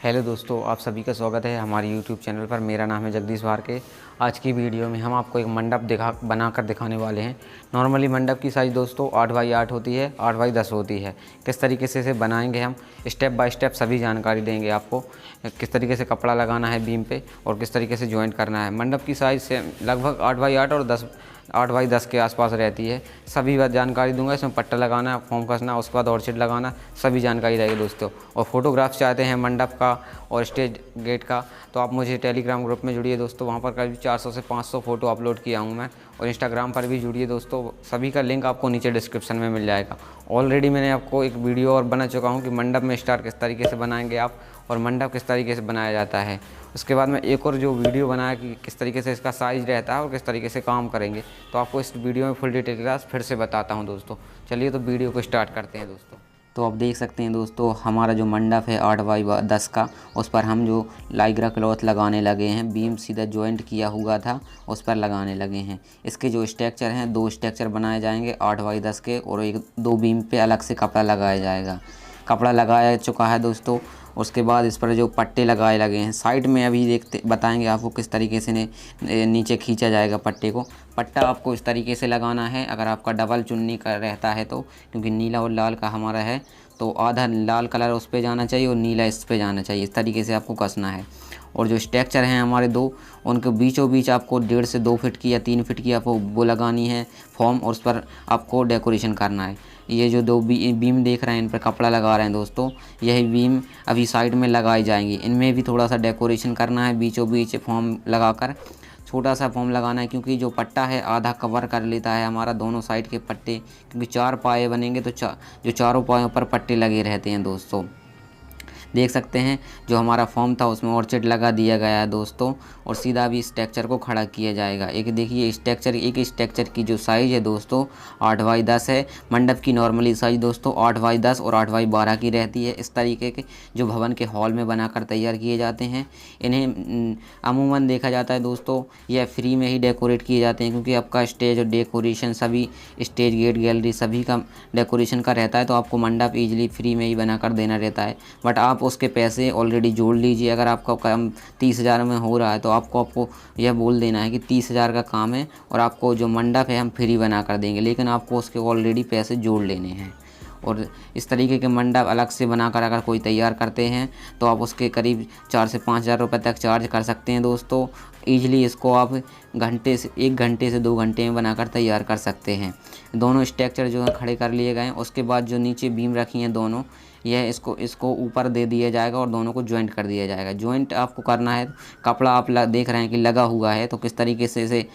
Hello दोस्तों, आप सभी का स्वागत है हमारे यूट्यूब चैनल पर। मेरा नाम है जगदीश भारके। आज की वीडियो में हम आपको एक मंडप बनाकर दिखाने वाले हैं। नॉर्मली मंडप की साइज़ दोस्तों 8x8 होती है, 8x10 होती है। किस तरीके से इसे बनाएंगे हम स्टेप बाय स्टेप सभी जानकारी देंगे आपको। किस तरीके से कपड़ा लगाना है बीम पे और किस तरीके से जॉइंट करना है। मंडप की साइज़ से लगभग 8x8 और 8x10 के आसपास रहती है। सभी बात जानकारी दूंगा। इसमें पट्टा लगाना, फॉर्म कसना, उसके बाद और शीट लगाना, सभी जानकारी रहेगी दोस्तों। और फोटोग्राफ्स चाहते हैं मंडप का और स्टेज गेट का तो आप मुझे टेलीग्राम ग्रुप में जुड़िए दोस्तों। वहाँ पर करीब 400 से 500 फ़ोटो अपलोड किया हूँ मैं। और इंस्टाग्राम पर भी जुड़िए दोस्तों। सभी का लिंक आपको नीचे डिस्क्रिप्शन में मिल जाएगा। ऑलरेडी मैंने आपको एक वीडियो और बना चुका हूँ कि मंडप में स्टार किस तरीके से बनाएंगे आप और मंडप किस तरीके से बनाया जाता है। उसके बाद में एक और जो वीडियो बनाया कि किस तरीके से इसका साइज़ रहता है और किस तरीके से काम करेंगे, तो आपको इस वीडियो में फुल डिटेल क्लास फिर से बताता हूं दोस्तों। चलिए तो वीडियो को स्टार्ट करते हैं दोस्तों। तो आप देख सकते हैं दोस्तों, हमारा जो मंडप है 8x10 का, उस पर हम जो लाइग्रा क्लॉथ लगाने लगे हैं। बीम सीधा जॉइंट किया हुआ था, उस पर लगाने लगे हैं। इसके जो स्ट्रक्चर हैं, 2 स्ट्रक्चर बनाए जाएंगे 8x10 के और 2 बीम पे अलग से कपड़ा लगाया जाएगा। कपड़ा लगाया चुका है दोस्तों। उसके बाद इस पर जो पट्टे लगाए लगे हैं साइड में, अभी बताएंगे आपको किस तरीके से नीचे खींचा जाएगा पट्टे को। पट्टा आपको इस तरीके से लगाना है अगर आपका डबल चुन्नी का रहता है तो, क्योंकि नीला और लाल का हमारा है तो आधा लाल कलर उस पर जाना चाहिए और नीला इस पर जाना चाहिए। इस तरीके से आपको कसना है। और जो स्ट्रक्चर हैं हमारे 2, उनके बीचों बीच आपको 1.5 से 2 फीट की या 3 फीट की आपको वो लगानी है फॉर्म, और उस पर आपको डेकोरेशन करना है। ये जो 2 बीम देख रहे हैं, इन पर कपड़ा लगा रहे हैं दोस्तों, यही बीम अभी साइड में लगाई जाएंगी। इनमें भी थोड़ा सा डेकोरेशन करना है, बीचों बीच फॉर्म लगाकर छोटा सा फॉर्म लगाना है, क्योंकि जो पट्टा है आधा कवर कर लेता है हमारा दोनों साइड के पट्टे, क्योंकि 4 पाए बनेंगे तो जो चारों पायों पर पट्टे लगे रहते हैं दोस्तों। देख सकते हैं जो हमारा फॉर्म था उसमें ऑर्चिड लगा दिया गया है दोस्तों, और सीधा भी स्ट्रक्चर को खड़ा किया जाएगा। एक देखिए स्ट्रक्चर, एक स्ट्रक्चर की जो साइज़ है दोस्तों 8x10 है। मंडप की नॉर्मली साइज़ दोस्तों 8x10 और 8x12 की रहती है। इस तरीके के जो भवन के हॉल में बनाकर तैयार किए जाते हैं, इन्हें अमूमन देखा जाता है दोस्तों यह फ्री में ही डेकोरेट किए जाते हैं, क्योंकि आपका स्टेज और डेकोरेशन सभी स्टेज गेट गैलरी सभी का डेकोरेशन का रहता है, तो आपको मंडप ईजिली फ्री में ही बनाकर देना रहता है। बट आप उसके पैसे ऑलरेडी जोड़ लीजिए। अगर आपका काम 30,000 में हो रहा है तो आपको यह बोल देना है कि 30,000 का काम है और आपको जो मंडप है हम फ्री बना कर देंगे, लेकिन आपको उसके ऑलरेडी पैसे जोड़ लेने हैं। और इस तरीके के मंडप अलग से बनाकर अगर कोई तैयार करते हैं तो आप उसके करीब 4 से 5,000 रुपये तक चार्ज कर सकते हैं दोस्तों। ईजिली इसको आप 1 घंटे से 2 घंटे में बनाकर तैयार कर सकते हैं। दोनों स्ट्रक्चर जो है खड़े कर लिए गए हैं। उसके बाद जो नीचे बीम रखी हैं दोनों, यह इसको ऊपर दे दिया जाएगा और दोनों को ज्वाइंट कर दिया जाएगा। ज्वाइंट आपको करना है, कपड़ा आप देख रहे हैं कि लगा हुआ है, तो किस तरीके से इसे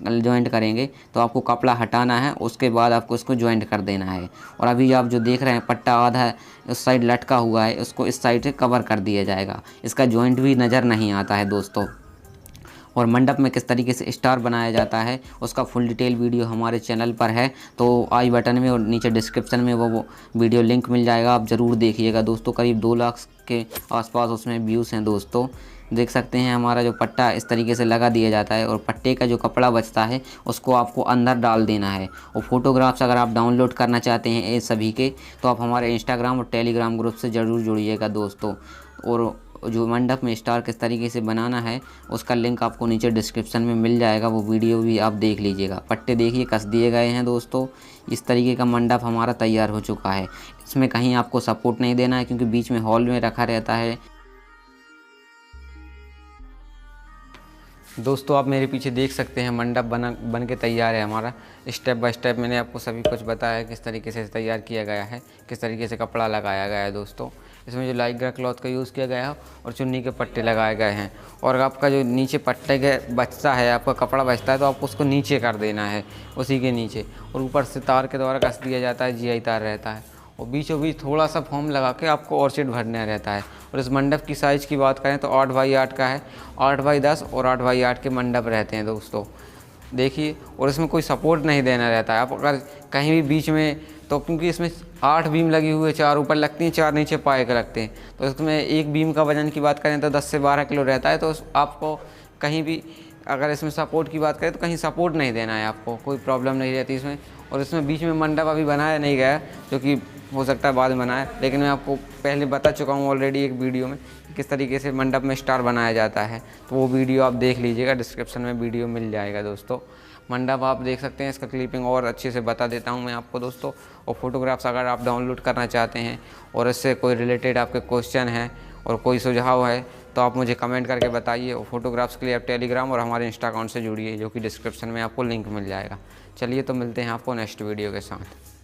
ज्वाइंट करेंगे तो आपको कपड़ा हटाना है, उसके बाद आपको इसको ज्वाइंट कर देना है। और अभी आप जो देख रहे हैं पट्टा आधा उस साइड लटका हुआ है, उसको इस साइड से कवर कर दिया जाएगा। इसका ज्वाइंट भी नज़र नहीं आता है दोस्तों। और मंडप में किस तरीके से स्टार बनाया जाता है उसका फुल डिटेल वीडियो हमारे चैनल पर है, तो आई बटन में और नीचे डिस्क्रिप्शन में वो वीडियो लिंक मिल जाएगा, आप ज़रूर देखिएगा दोस्तों। करीब 2 लाख के आसपास उसमें व्यूज़ हैं दोस्तों। देख सकते हैं हमारा जो पट्टा इस तरीके से लगा दिया जाता है और पट्टे का जो कपड़ा बचता है उसको आपको अंदर डाल देना है। और फोटोग्राफ्स अगर आप डाउनलोड करना चाहते हैं ये सभी के, तो आप हमारे इंस्टाग्राम और टेलीग्राम ग्रुप से ज़रूर जुड़िएगा दोस्तों। और जो मंडप में स्टार किस तरीके से बनाना है उसका लिंक आपको नीचे डिस्क्रिप्शन में मिल जाएगा, वो वीडियो भी आप देख लीजिएगा। पट्टे देखिए कस दिए गए हैं दोस्तों। इस तरीके का मंडप हमारा तैयार हो चुका है। इसमें कहीं आपको सपोर्ट नहीं देना है, क्योंकि बीच में हॉल में रखा रहता है दोस्तों। आप मेरे पीछे देख सकते हैं मंडप बन के तैयार है हमारा। स्टेप बाय स्टेप मैंने आपको सभी कुछ बताया है किस तरीके से तैयार किया गया है, किस तरीके से कपड़ा लगाया गया है दोस्तों। इसमें जो लाइग्रा क्लॉथ का यूज़ किया गया है और चुन्नी के पट्टे लगाए गए हैं। और आपका जो नीचे पट्टे के बचता है, आपका कपड़ा बचता है, तो आपको उसको नीचे कर देना है उसी के नीचे, और ऊपर से तार के द्वारा कस दिया जाता है, GI तार रहता है। और बीचों बीच थोड़ा सा फॉर्म लगा के आपको और शीट भरना रहता है। और इस मंडप की साइज़ की बात करें तो 8x8 का है। 8x10 और 8x8 के मंडप रहते हैं दोस्तों, देखिए। और इसमें कोई सपोर्ट नहीं देना रहता है। आप अगर कहीं भी बीच में, तो क्योंकि इसमें 8 बीम लगी हुई है, 4 ऊपर लगती हैं, 4 नीचे पाए के लगते हैं, तो इसमें एक बीम का वजन की बात करें तो 10 से 12 किलो रहता है। तो आपको कहीं भी अगर इसमें सपोर्ट की बात करें तो कहीं सपोर्ट नहीं देना है, आपको कोई प्रॉब्लम नहीं रहती इसमें। और इसमें बीच में मंडप अभी बनाया नहीं गया, जो कि हो सकता है बाद में बनाए, लेकिन मैं आपको पहले बता चुका हूँ ऑलरेडी एक वीडियो में किस तरीके से मंडप में स्टार बनाया जाता है, तो वो वीडियो आप देख लीजिएगा, डिस्क्रिप्शन में वीडियो मिल जाएगा दोस्तों। मंडप आप देख सकते हैं, इसका क्लिपिंग और अच्छे से बता देता हूँ मैं आपको दोस्तों। और फोटोग्राफ्स अगर आप डाउनलोड करना चाहते हैं और इससे कोई रिलेटेड आपके क्वेश्चन है और कोई सुझाव है तो आप मुझे कमेंट करके बताइए। और फोटोग्राफ्स के लिए आप टेलीग्राम और हमारे इंस्टा अकाउंट से जुड़िए, जो कि डिस्क्रिप्शन में आपको लिंक मिल जाएगा। चलिए तो मिलते हैं आपको नेक्स्ट वीडियो के साथ।